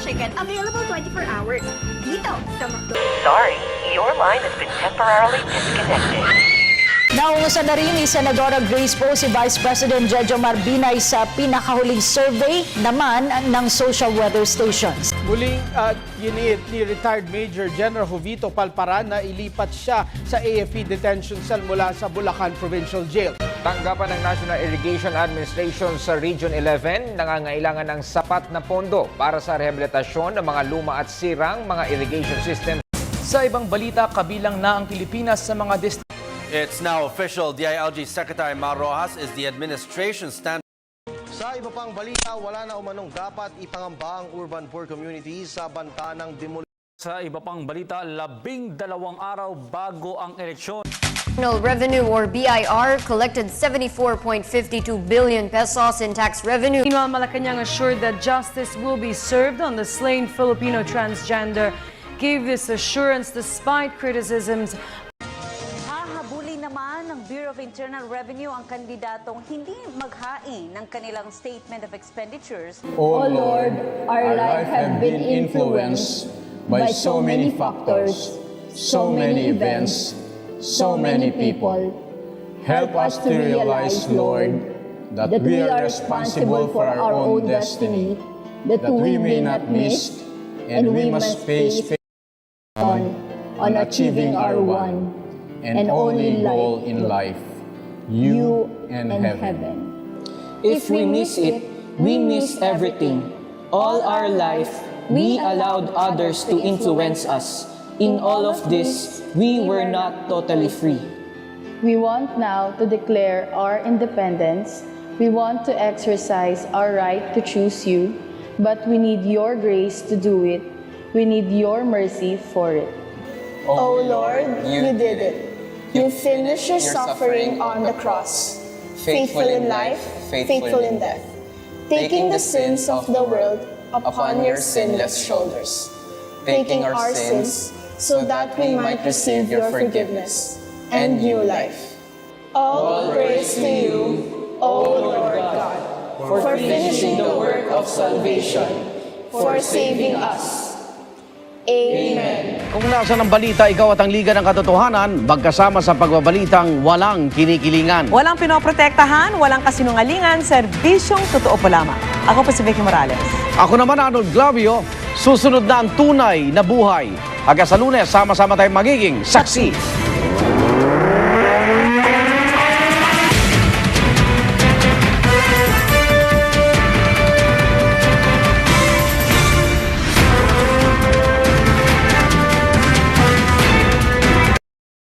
chicken. Available 24 hours. Dito sa McDo. Sorry, your line has been temporarily disconnected. Naungusan na rin ni Senadora Grace Poe si Vice President Jojo Marbinay sa pinakahuling survey naman ng social weather stations. Muling ginit ni retired Major General Jovito Palparan na ilipat siya sa AFP Detention Cell mula sa Bulacan Provincial Jail. Tanggapan ng National Irrigation Administration sa Region 11, nangangailangan ng sapat na pondo para sa rehabilitasyon ng mga luma at sirang mga irrigation system. Sa ibang balita, kabilang na ang Pilipinas sa mga It's now official. DILG Secretary Mar Rojas is the administration stand. Sa iba pang balita, wala na umanong dapat ipangamba ang urban poor communities sa banta ng demolition. Sa iba pang balita, 12 araw bago ang eleksyon. National Revenue or BIR collected 74.52 billion pesos in tax revenue. Meanwhile, Malacanang assured that justice will be served on the slain Filipino transgender. Gave this assurance despite criticisms. Hahabulin naman ng Bureau of Internal Revenue ang kandidatong hindi maghain ng kanilang statement of expenditures. O Lord, our life have been influenced by so many factors, so many events, so many people. Help us to realize, Lord, that we are responsible for our own destiny, that we may not miss, and we must face on achieving our one and only goal in life, you and heaven. If we miss it, we miss everything. All our life, we allowed others to influence us. In all of this, we were not totally free. We want now to declare our independence. We want to exercise our right to choose you, but we need your grace to do it. We need your mercy for it. Oh Lord, you did it. You finished your suffering on the cross, faithful in life, faithful in death, taking the sins of the world upon your sinless shoulders, taking our sins so that we might receive your forgiveness and new life. All praise to you, O Lord God, for finishing the work of salvation, for saving us. Amen. Kung nasa ng balita, ikaw at ang Liga ng Katotohanan, magkasama sa pagbabalitang walang kinikilingan. Walang pinoprotektahan, walang kasinungalingan, serbisyong totoo po lamang. Ako po si Vicky Morales. Ako naman, Arnold Glavio. Susunod na ang tunay na buhay. Hanggang sa Lunes, sama-sama tayong magiging saksi.